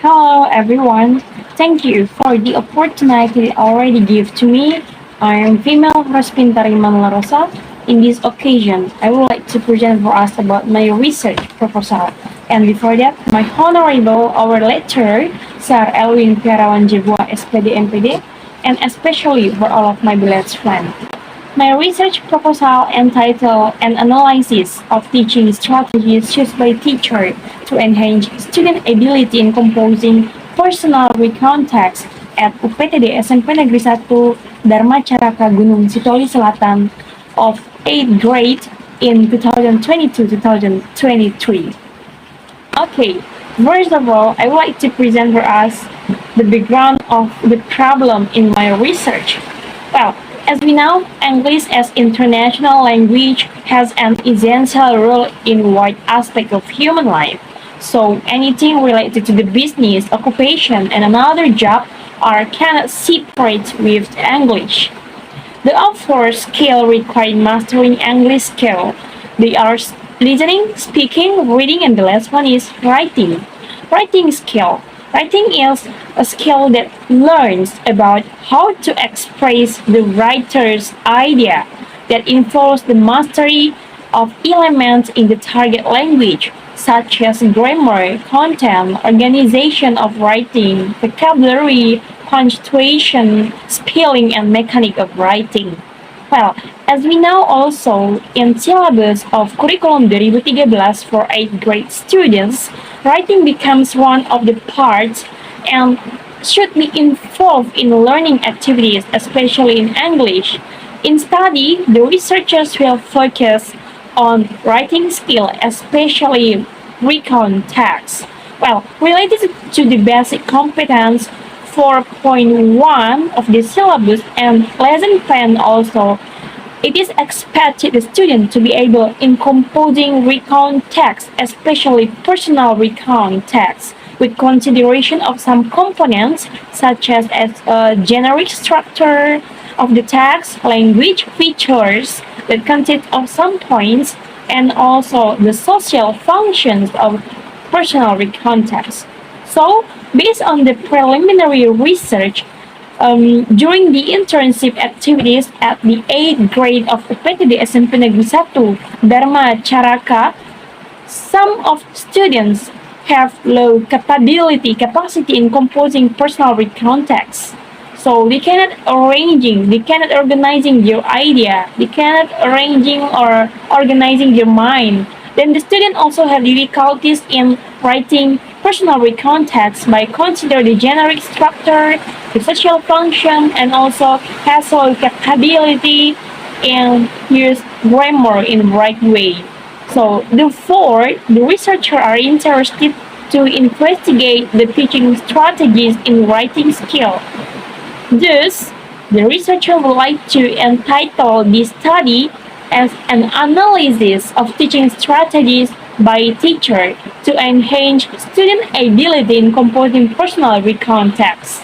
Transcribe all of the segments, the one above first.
Hello everyone. Thank you for the opportunity already give to me. I am Fimel Rospintar Iman Larosa. In this occasion, I would like to present for us about my research proposal. And before that, my honorable our lecturer, Sir Elwin Piarawan Jebua SPD MPD, and especially for all of my beloved friends. My research proposal entitled An Analysis of Teaching Strategies Used by Teacher to Enhance Student Ability in Composing Personal Recount Text at UPTD SMP Negeri 1 Dharma Caraka Gunung Sitoli Selatan of 8th grade in 2022-2023. Okay, first of all, I would like to present for us the background of the problem in my research. Well, as we know, English as international language has an essential role in wide aspect of human life. So anything related to the business, occupation, and another job are cannot separate with English. The four skill requiring mastering English skill. They are listening, speaking, reading, and the last one is writing. Writing skill. Writing is a skill that learns about how to express the writer's idea that involves the mastery of elements in the target language, such as grammar, content, organization of writing, vocabulary, punctuation, spelling, and mechanic of writing. Well, as we know also in syllabus of curriculum 2013 for 8th grade students, writing becomes one of the parts and should be involved in learning activities, especially in English. In study, the researchers will focus on writing skill, especially recount text. Well, related to the basic competence 4.1 of the syllabus and lesson plan also, it is expected the student to be able in composing recount text, especially personal recount text, with consideration of some components such as a generic structure of the text, language features that consist of some points, and also the social functions of personal recount text. So, based on the preliminary research, during the internship activities at the 8th grade of UPTD SMP Negeri 1 Dharma Caraka, some of students have low capacity in composing personal recount text. So they cannot organizing their idea, they cannot arranging or organizing their mind. Then the student also have difficulties in writing personal recount text by consider the generic structure, the social function, and also has low capability and use grammar in right way. So therefore, the researchers are interested to investigate the teaching strategies in writing skill. Thus, the researcher would like to entitle this study as an analysis of teaching strategies by teacher to enhance student ability in composing personal recount text.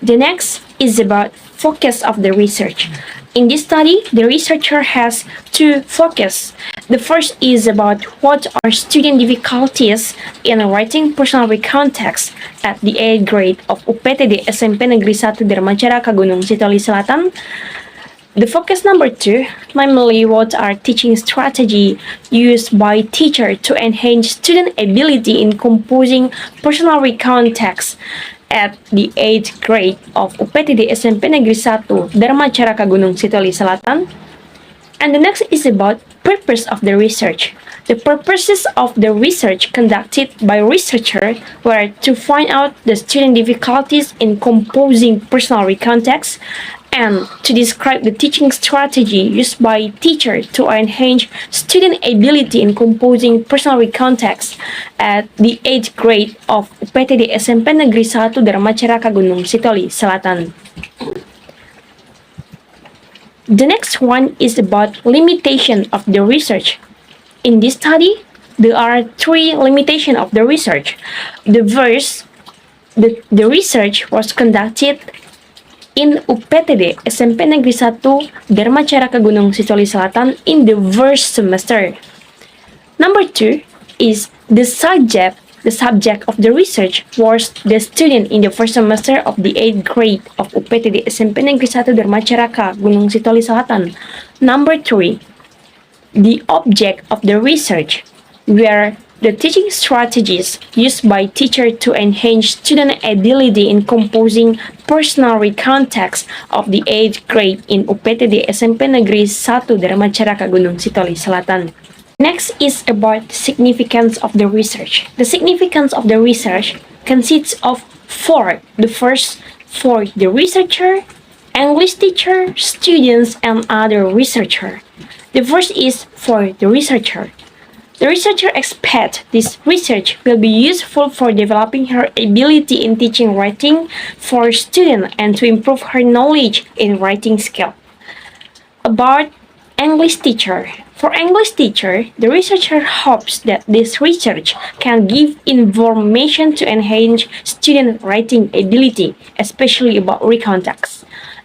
The next is about focus of the research. In this study, the researcher has two focus. The first is about what are student difficulties in writing personal recount text at the 8th grade of UPTD SMP Negeri 1 Dharma Caraka Gunung Sitoli Selatan. The focus number two, namely what are teaching strategy used by teacher to enhance student ability in composing personal recount text at the 8th grade of UPTD SMP Negeri 1 Dharma Caraka Gunung Sitoli Selatan. And the next is about purpose of the research. The purposes of the research conducted by researcher were to find out the student difficulties in composing personal recount text and to describe the teaching strategy used by teacher to enhance student ability in composing personal recount text at the 8th grade of UPTD SMP Negeri 1 Dharma Caraka Gunung Sitoli Selatan. The next one is about limitation of the research. In this study, there are three limitations of the research. The research was conducted in UPTD SMP Negeri 1 Dharma Caraka Gunung Sitoli Selatan in the first semester. Number two is the subject The subject of the research was the student in the first semester of the 8th grade of UPTD SMP Negeri 1 Dharma Caraka, Gunung Sitoli Selatan. Number 3. The object of the research were the teaching strategies used by teacher to enhance student ability in composing personal recount text of the 8th grade in UPTD SMP Negeri 1 Dharma Caraka, Gunung Sitoli Selatan. Next is about the significance of the research. The significance of the research consists of four. The first, for the researcher, English teacher, students, and other researcher. The first is for the researcher. The researcher expects this research will be useful for developing her ability in teaching writing for students and to improve her knowledge in writing skill. About English teacher. For English teacher, the researcher hopes that this research can give information to enhance student writing ability, especially about recount text.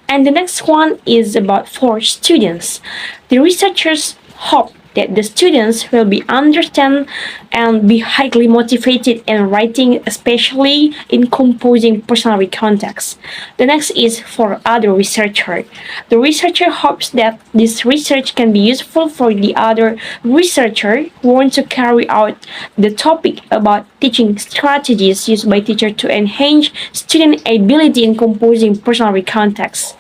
And the next one is about for students. The researchers hope that the students will be understand and be highly motivated in writing, especially in composing personal recount text. The next is for other researcher. The researcher hopes that this research can be useful for the other researcher who want to carry out the topic about teaching strategies used by teacher to enhance student ability in composing personal recount text.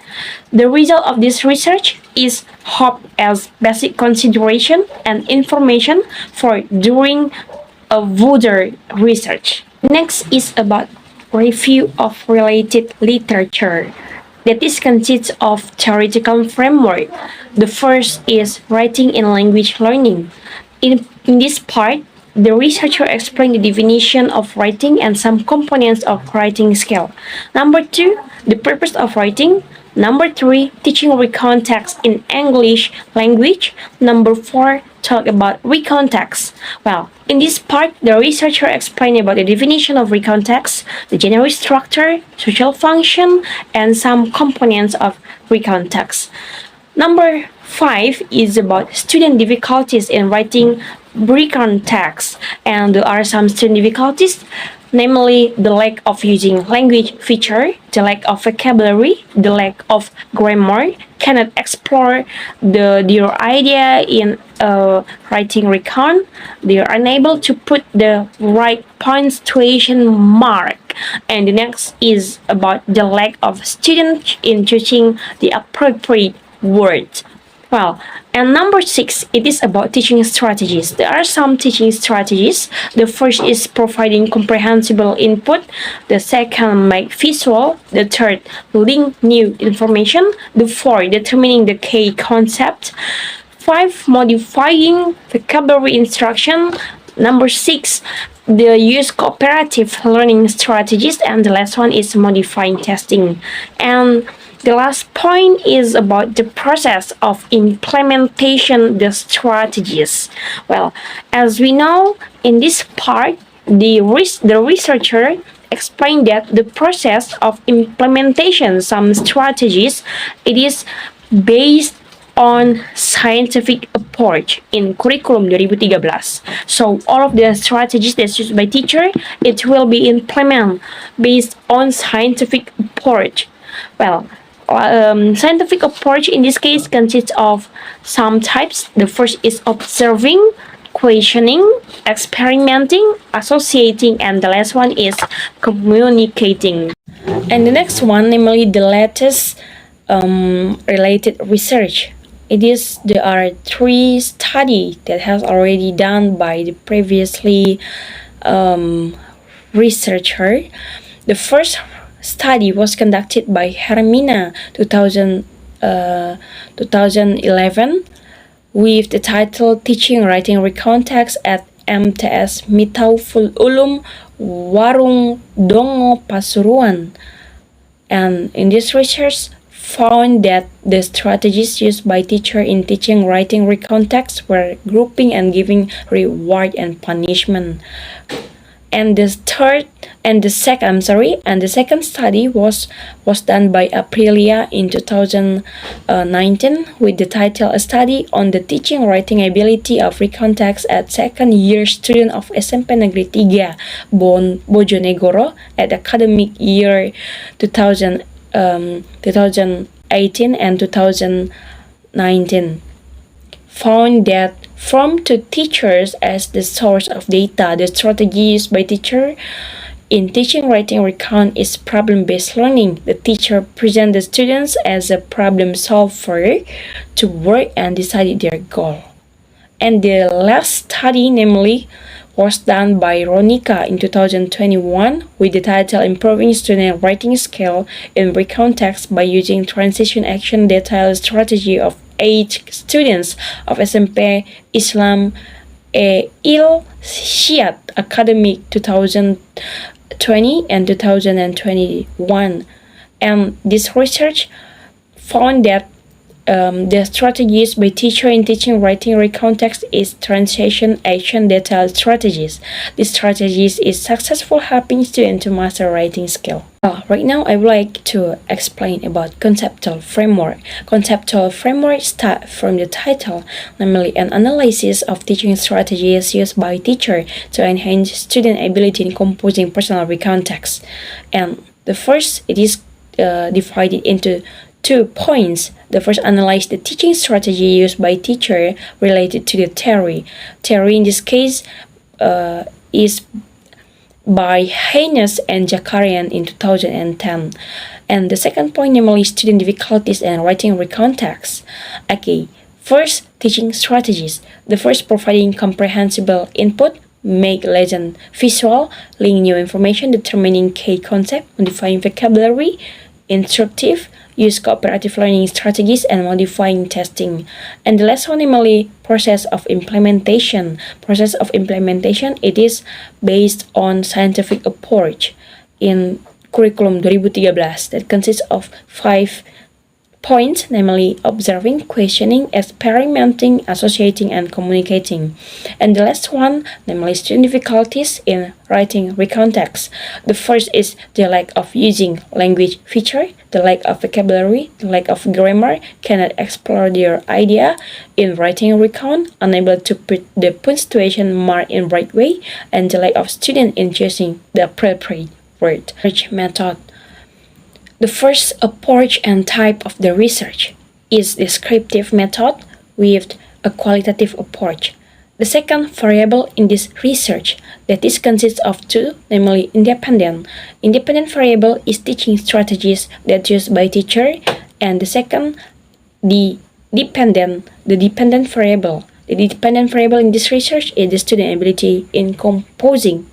The result of this research is hope as basic consideration and information for doing a further research. Next is about review of related literature. That is consists of theoretical framework. The first is writing in language learning. In this part, the researcher explained the definition of writing and some components of writing skill. Number 2, the purpose of writing. Number 3, teaching recount text in English language. Number 4, talk about recount text. Well, in this part, the researcher explained about the definition of recount text, the general structure, social function, and some components of recount text. Number 5 is about student difficulties in writing recount text, and there are some student difficulties, namely the lack of using language feature, the lack of vocabulary, the lack of grammar, cannot explore their idea in writing recount, they are unable to put the right punctuation mark, and the next is about the lack of students in choosing the appropriate words. Well, and number 6, it is about teaching strategies. There are some teaching strategies. The first is providing comprehensible input. The second, make visual. The third, link new information. The fourth, determining the key concept. 5, modifying vocabulary instruction. Number 6, the use cooperative learning strategies. And the last one is modifying testing. And the last point is about the process of implementation the strategies. Well, as we know, in this part, the researcher explained that the process of implementation some strategies, it is based on scientific approach in curriculum 2013. So all of the strategies that's used by teacher, it will be implemented based on scientific approach. Well, scientific approach in this case consists of some types. The first is observing, questioning, experimenting, associating, and the last one is communicating. And the next one, namely the latest related research. There are 3 studies that has already done by the previously researcher. The first study was conducted by Hermina 2011 with the title Teaching Writing Recount Text at MTS Mitauful Ulum Warung Dongo Pasuruan. And in this research found that the strategies used by teacher in teaching writing recount text were grouping and giving reward and punishment. And the third And the second study was done by Aprilia in 2019 with the title "A Study on the Teaching Writing Ability of Recount Text at Second Year Student of SMP Negeri 3 Bojonegoro at academic year 2018 and 2019." Found that from two teachers as the source of data, the strategy used by teacher in teaching writing recount is problem-based learning. The teacher presents the students as a problem solver to work and decide their goal. And the last study, namely, was done by Ronika in 2021 with the title "Improving Student Writing Skill in Recount Text by Using Transition Action Detailed Strategy of 8 Students of SMP Islam Il Shiat Academic 2020 and 2021." And this research found that the strategies by teacher in teaching writing recount text is translation action detailed strategies. This strategies is successful helping students to master writing skill. Right now, I would like to explain about conceptual framework. Conceptual framework start from the title, namely an analysis of teaching strategies used by teacher to enhance student ability in composing personal recount text. And the first, it is divided into 2 points. The first, analyze the teaching strategy used by teacher related to the theory. Theory in this case is by Haynes and Zakarian in 2010. And the second point, namely student difficulties and writing recount text. Okay, first, teaching strategies. The first, providing comprehensible input, make lesson visual, link new information, determining key concept, modifying vocabulary, instructive, use cooperative learning strategies, and modifying testing. And the last one, namely process of implementation. Process of implementation, it is based on scientific approach in curriculum 2013 that consists of 5 points, namely observing, questioning, experimenting, associating, and communicating. And the last one, namely student difficulties in writing recount text. The first is the lack of using language feature, the lack of vocabulary, the lack of grammar, cannot explore their idea in writing recount, unable to put the punctuation mark in right way, and the lack of student in choosing the appropriate word. Research method. The first approach and type of the research is descriptive method with a qualitative approach. The second variable in this research that this consists of 2, namely independent. Independent variable is teaching strategies that used by teacher, and the second, the dependent variable. The dependent variable in this research is the student ability in composing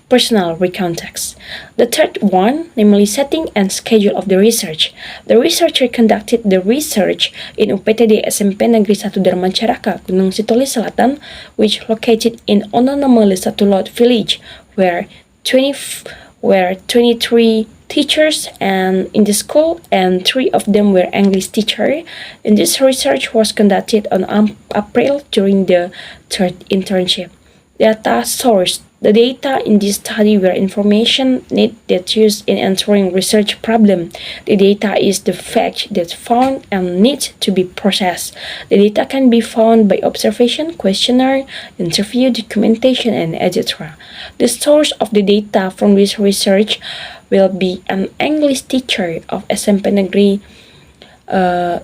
personal recount text. The third one, namely setting and schedule of the research. The researcher conducted the research in UPTD SMP Negeri 1 Dharmacaraka, Gunung Sitoli Selatan, which located in Ononomali Satulot village, where 23 teachers and in the school, and 3 of them were English teachers. And this research was conducted on April during the 3rd internship. Data source. The data in this study were information need that used in answering research problem. The data is the fact that found and needs to be processed. The data can be found by observation, questionnaire, interview, documentation, and etc. The source of the data from this research will be an English teacher of SMP Negeri 1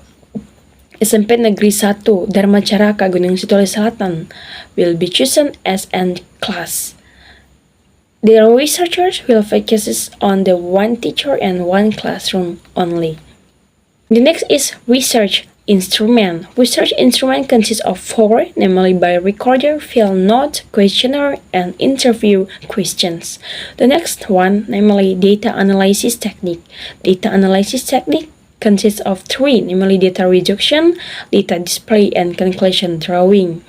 Dharmacaraka Gunung Sitoli Selatan will be chosen as an class. The researchers will focus on the 1 teacher and 1 classroom only. The next is research instrument. Research instrument consists of 4, namely by recorder, field note, questionnaire, and interview questions. The next one, namely data analysis technique. Data analysis technique consists of 3, namely data reduction, data display, and conclusion drawing.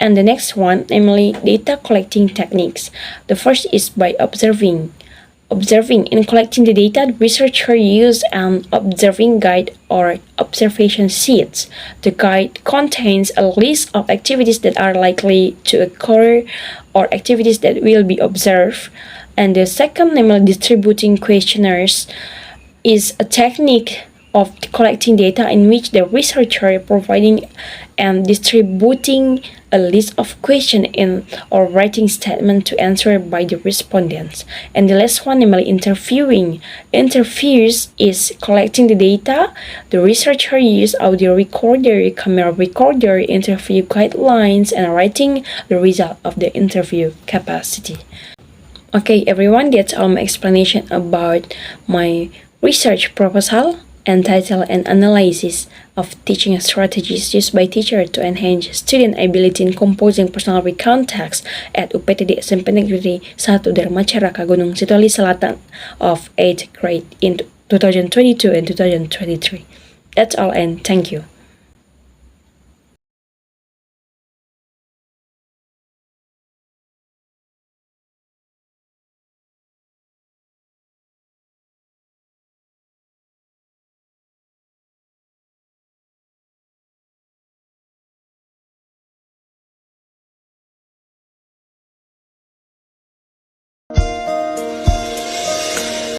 And the next one, namely data collecting techniques. The first is by observing. In collecting the data, the researcher used an observing guide or observation sheets. The guide contains a list of activities that are likely to occur or activities that will be observed. And the second, namely distributing questionnaires, is a technique of collecting data in which the researcher providing and distributing a list of questions in or writing statement to answer by the respondents. And the last one, namely interviewing. Interviews is collecting the data. The researcher use audio recorder, camera recorder, interview guidelines, and writing the result of the interview capacity. Okay, everyone, that's all my explanation about my research proposal entitled An Analysis of Teaching Strategies Used by Teachers to Enhance Student Ability in Composing Personal Recount Text at UPTD SMP Negeri 1 Dharma Caraka Gunung Sitoli Selatan of 8th grade in 2022 and 2023. That's all, and thank you.